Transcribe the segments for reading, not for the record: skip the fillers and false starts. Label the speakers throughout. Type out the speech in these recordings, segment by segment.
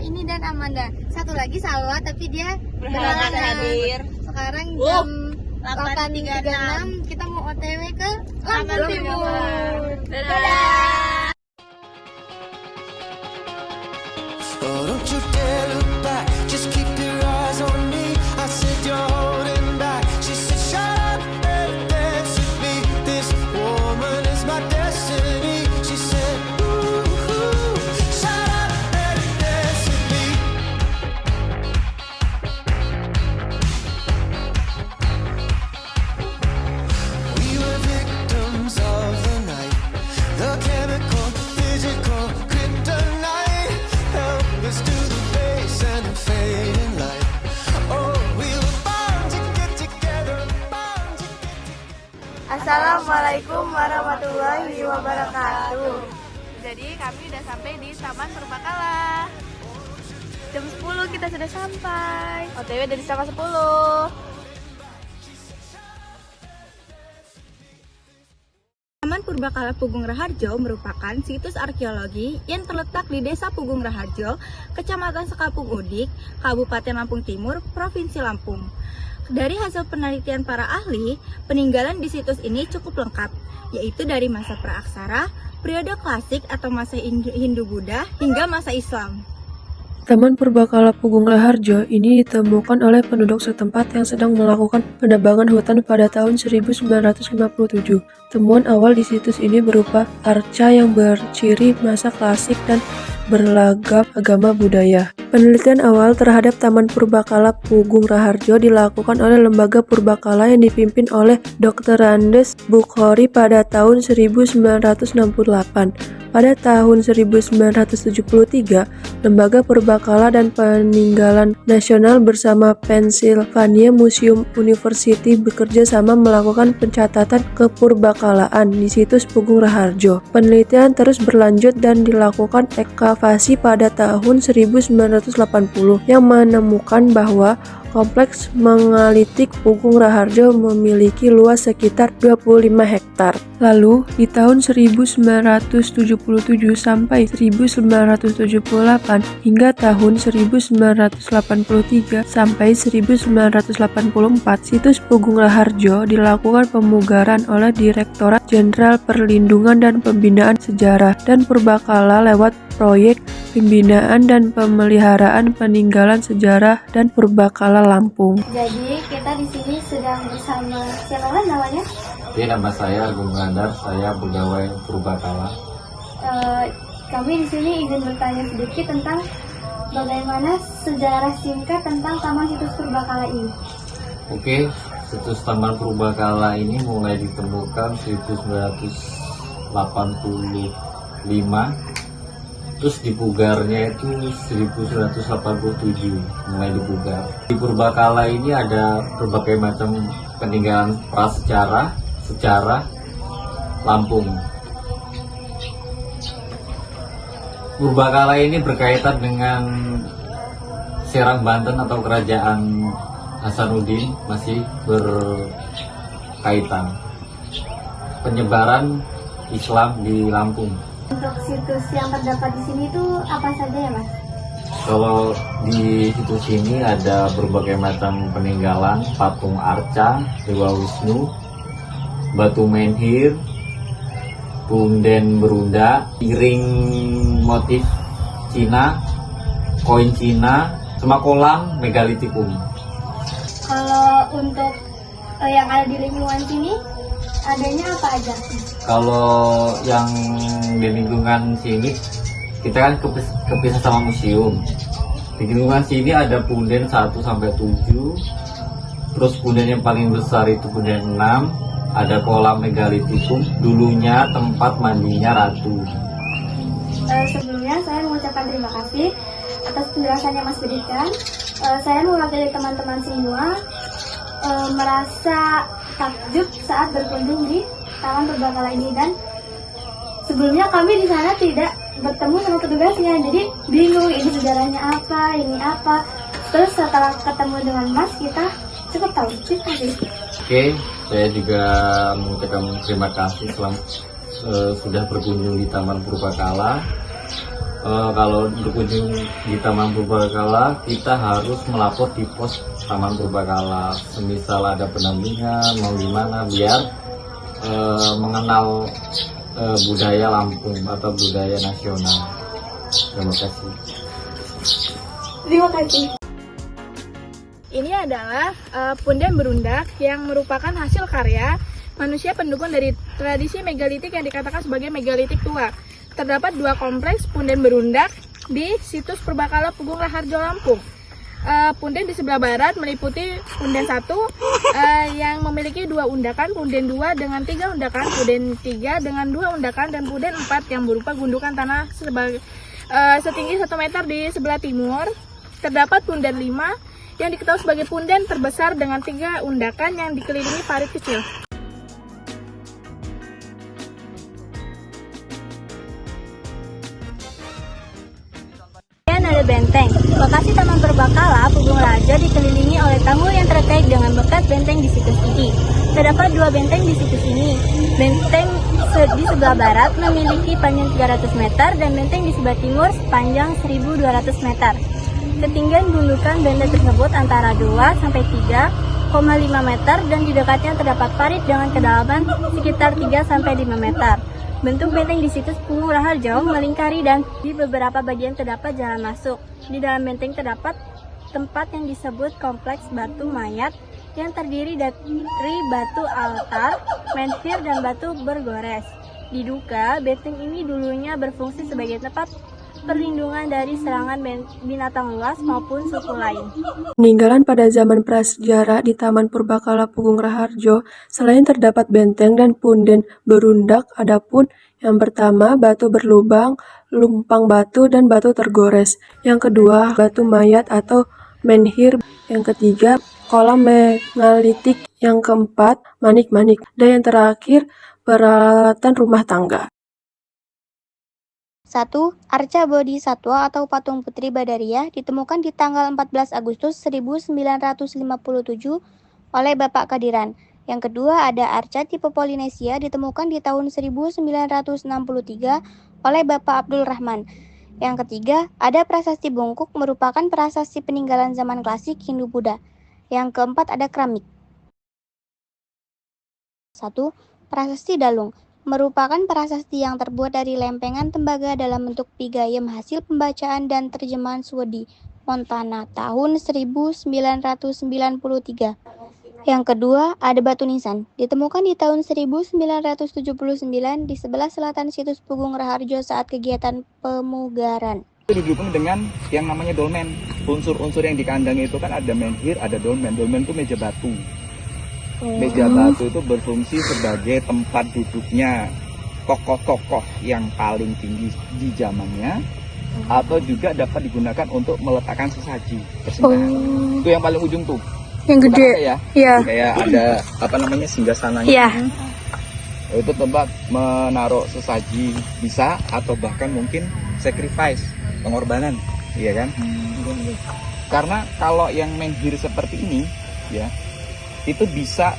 Speaker 1: ini dan Amanda. Satu lagi Salwa, tapi dia
Speaker 2: berhalangan hadir.
Speaker 1: Sekarang jam 8.36 kita mau OTW ke Lampung Timur.
Speaker 2: Dadah.
Speaker 3: Oh, don't you dare look back, just keep your eyes on me. I said you're holding back. She said shut up and dance with me. This woman is my destiny. She said ooh, shut up and dance with me. We were victims of the night, the chemical, physical kryptonite. Help us to the base and the fading light. Oh, we were bound to get together, bound to get together.
Speaker 1: Assalamualaikum warahmatullahi wabarakatuh.
Speaker 2: Jadi kami udah sampai di Taman Purbakala. Jam 10 kita sudah sampai. OTW dari setengah 10.
Speaker 4: Taman Purbakala Pugung Raharjo merupakan situs arkeologi yang terletak di Desa Pugung Raharjo, Kecamatan Sekapung Udik, Kabupaten Lampung Timur, Provinsi Lampung. Dari hasil penelitian para ahli, peninggalan di situs ini cukup lengkap, yaitu dari masa praaksara, periode klasik atau masa Hindu-Buddha, hingga masa Islam.
Speaker 5: Taman Purbakala Pugung Raharjo ini ditemukan oleh penduduk setempat yang sedang melakukan penebangan hutan pada tahun 1957. Temuan awal di situs ini berupa arca yang berciri masa klasik dan beragam agama budaya. Penelitian awal terhadap Taman Purbakala Pugung Raharjo dilakukan oleh Lembaga Purbakala yang dipimpin oleh Dr. Randes Bukhori pada tahun 1968. Pada tahun 1973, Lembaga Purbakala dan Peninggalan Nasional bersama Pennsylvania Museum University bekerja sama melakukan pencatatan kepurbakalaan di situs Pugung Raharjo. Penelitian terus berlanjut dan dilakukan ekskavasi pada tahun 1980 yang menemukan bahwa kompleks megalitik Pugung Raharjo memiliki luas sekitar 25 hektar. Lalu, di tahun 1977 sampai 1978 hingga tahun 1983 sampai 1984, situs Pugung Raharjo dilakukan pemugaran oleh Direktorat Jenderal Perlindungan dan Pembinaan Sejarah dan Purbakala lewat proyek pembinaan dan pemeliharaan peninggalan sejarah dan purbakala Lampung.
Speaker 1: Jadi kita di sini sedang bersama siapa namanya?
Speaker 6: Nama saya Agung Gandar, saya pegawai Purbakala.
Speaker 1: Kami di sini ingin bertanya sedikit tentang bagaimana sejarah singkat tentang Taman Situs Purbakala ini.
Speaker 6: Oke, situs Taman Purbakala ini mulai ditemukan 1985, terus dipugarnya itu 1987 mulai dipugar. Di Purbakala ini ada berbagai macam peninggalan prasejarah, sejarah Lampung. Purbakala ini berkaitan dengan Serang Banten atau Kerajaan Hasanuddin, masih berkaitan penyebaran Islam di Lampung.
Speaker 1: Untuk situs yang terdapat di sini itu apa saja ya Mas?
Speaker 6: Kalau di situs ini ada berbagai macam peninggalan, patung arca, Dewa Wisnu, batu menhir, punden berunda, piring motif Cina, koin Cina, sama kolam megalitikum.
Speaker 1: Kalau untuk yang ada di lingkungan sini adanya apa aja?
Speaker 6: Kalau yang di lingkungan sini kita kan kepisah sama museum. Di lingkungan sini ada punden 1 sampai 7. Terus punden yang paling besar itu punden 6. Ada kolam megalitikum, dulunya tempat mandinya ratu.
Speaker 1: Sebelumnya saya mengucapkan terima kasih atas penjelasannya Mas berikan. Saya mewakili teman-teman semua merasa takjub saat berkunjung di Taman Purbakala ini, dan sebelumnya kami di sana tidak bertemu sama petugasnya, jadi bingung ini sejarahnya apa, ini apa. Terus setelah ketemu dengan Mas kita cukup tahu. Terima kasih.
Speaker 6: Oke, saya juga mengucapkan terima kasih sudah berkunjung di Taman Purbakala. kalau berkunjung di Taman Purbakala, kita harus melapor di pos Taman Purbakala. Semisal ada pendampingan, mau gimana, biar mengenal budaya Lampung atau budaya nasional. Terima kasih.
Speaker 1: Terima kasih.
Speaker 2: Ini adalah punden berundak yang merupakan hasil karya manusia pendukung dari tradisi megalitik yang dikatakan sebagai megalitik tua. Terdapat 2 kompleks punden berundak di situs Purbakala Pugung Raharjo, Lampung. Punden di sebelah barat meliputi punden 1 yang memiliki 2 undakan, punden 2 dengan 3 undakan, punden 3 dengan 2 undakan, dan punden 4 yang berupa gundukan tanah setinggi 1 meter di sebelah timur. Terdapat punden 5 yang diketahui sebagai punden terbesar dengan 3 undakan yang dikelilingi parit kecil.
Speaker 4: Ada benteng. Lokasi Taman Purbakala Pugung Raharjo dikelilingi oleh tanggul yang terkait dengan bekas benteng di situs ini. Terdapat 2 benteng di situs ini. Benteng di sebelah barat memiliki panjang 300 meter dan benteng di sebelah timur sepanjang 1.200 meter. Ketinggian gundukan benteng tersebut antara 2 sampai 3,5 meter dan di dekatnya terdapat parit dengan kedalaman sekitar 3 sampai 5 meter. Bentuk benteng di situs Pugung Raharjo melingkari dan di beberapa bagian terdapat jalan masuk. Di dalam benteng terdapat tempat yang disebut kompleks batu mayat yang terdiri dari batu altar, menhir, dan batu bergores. Diduga benteng ini dulunya berfungsi sebagai tempat perlindungan dari serangan binatang luas maupun suku lain.
Speaker 5: Peninggalan pada zaman prasejarah di Taman Purbakala Pugung Raharjo, selain terdapat benteng dan punden berundak, adapun yang pertama batu berlubang, lumpang batu, dan batu tergores. Yang kedua batu mayat atau menhir. Yang ketiga kolam megalitik. Yang keempat manik-manik. Dan yang terakhir peralatan rumah tangga.
Speaker 7: 1. Arca Bodhisatwa atau patung Putri Badariah ditemukan di tanggal 14 Agustus 1957 oleh Bapak Kadiran. Yang kedua ada arca tipe Polinesia ditemukan di tahun 1963 oleh Bapak Abdul Rahman. Yang ketiga ada prasasti bungkuk merupakan prasasti peninggalan zaman klasik Hindu-Buddha. Yang keempat ada keramik. 1. Prasasti Dalung merupakan prasasti yang terbuat dari lempengan tembaga dalam bentuk pigayem hasil pembacaan dan terjemahan Swedi Montana tahun 1993. Yang kedua ada batu nisan ditemukan di tahun 1979 di sebelah selatan situs Pugung Raharjo saat kegiatan pemugaran.
Speaker 8: Itu didukung dengan yang namanya dolmen. Unsur-unsur yang dikandang itu kan ada menhir, ada dolmen. Dolmen itu meja batu. Meja batu itu berfungsi sebagai tempat duduknya tokoh-tokoh yang paling tinggi di zamannya, atau juga dapat digunakan untuk meletakkan sesaji persembahan. Itu yang paling ujung tuh.
Speaker 4: Yang gede.
Speaker 8: Ya?
Speaker 4: Iya.
Speaker 8: Kayak ada apa namanya singgasananya.
Speaker 4: Iya.
Speaker 8: Itu tempat menaruh sesaji bisa, atau bahkan mungkin sacrifice, pengorbanan, iya kan? Karena kalau yang menhir seperti ini, ya, itu bisa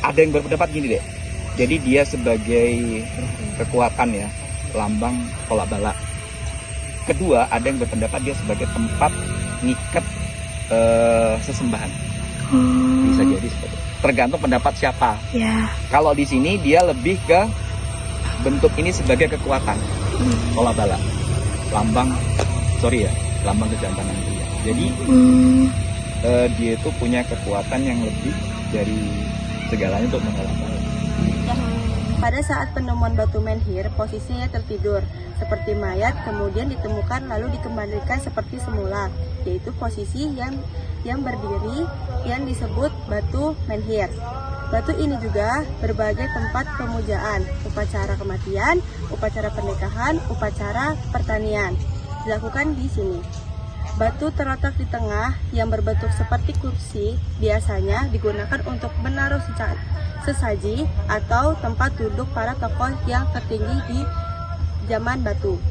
Speaker 8: ada yang berpendapat gini deh. Jadi dia sebagai kekuatan ya, lambang tolak bala. Kedua, ada yang berpendapat dia sebagai tempat ngikat sesembahan. Bisa jadi seperti itu. Tergantung pendapat siapa.
Speaker 4: Ya.
Speaker 8: Kalau di sini dia lebih ke bentuk ini sebagai kekuatan tolak bala. Lambang kejantanan dia. Jadi dia itu punya kekuatan yang lebih dari segalanya untuk menolak bala.
Speaker 9: Pada saat penemuan batu menhir, posisinya tertidur seperti mayat, kemudian ditemukan lalu dikembalikan seperti semula, yaitu posisi yang berdiri yang disebut batu menhir. Batu ini juga berbagai tempat pemujaan, upacara kematian, upacara pernikahan, upacara pertanian dilakukan di sini. Batu terletak di tengah yang berbentuk seperti kursi, biasanya digunakan untuk menaruh sesaji atau tempat duduk para tokoh yang tertinggi di zaman batu.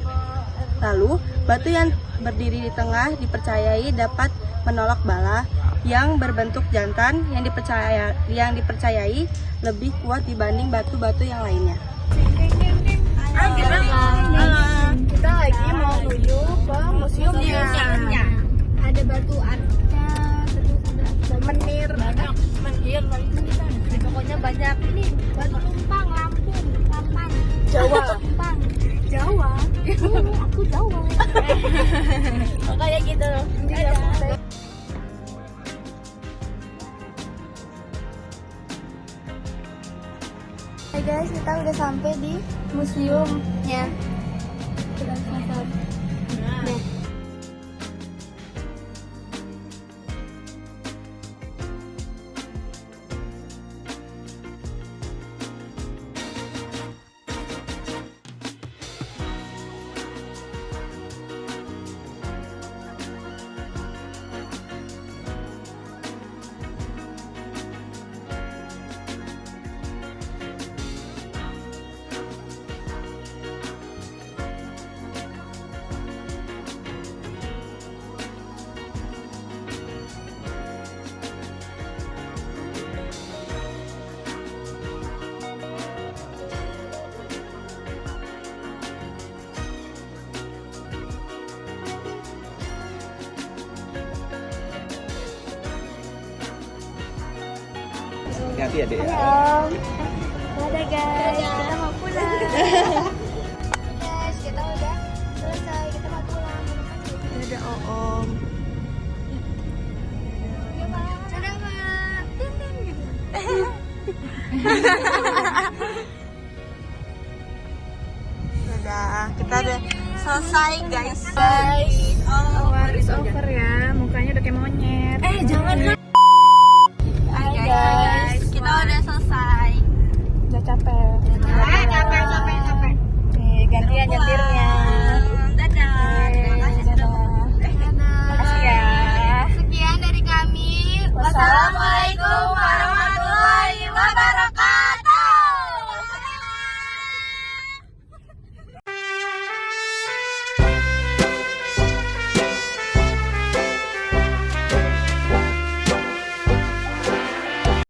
Speaker 9: Lalu, batu yang berdiri di tengah dipercayai dapat menolak bala yang berbentuk jantan yang dipercayai lebih kuat dibanding batu-batu yang lainnya.
Speaker 2: Kita lagi mau menuju ke museumnya.
Speaker 1: Ada batu arca, terus ada
Speaker 2: Menir,
Speaker 1: pokoknya banyak. Ini batu tumpang, Lampung, Lampang,
Speaker 2: Jawa.
Speaker 1: Tumpang, Jawa. Aku Jawa.
Speaker 2: Kayak gitu.
Speaker 1: Hai guys, kita udah sampai di museumnya. Kita sampai. Nah.
Speaker 8: Hati-hati ya, Dek.
Speaker 1: Hai Om. Dadah guys, kita mau pulang. Guys, kita udah selesai, kita mau pulang.
Speaker 9: Dadah Om.
Speaker 1: Dadah Mak. Ding ding gitu.
Speaker 9: Dadah, kita udah selesai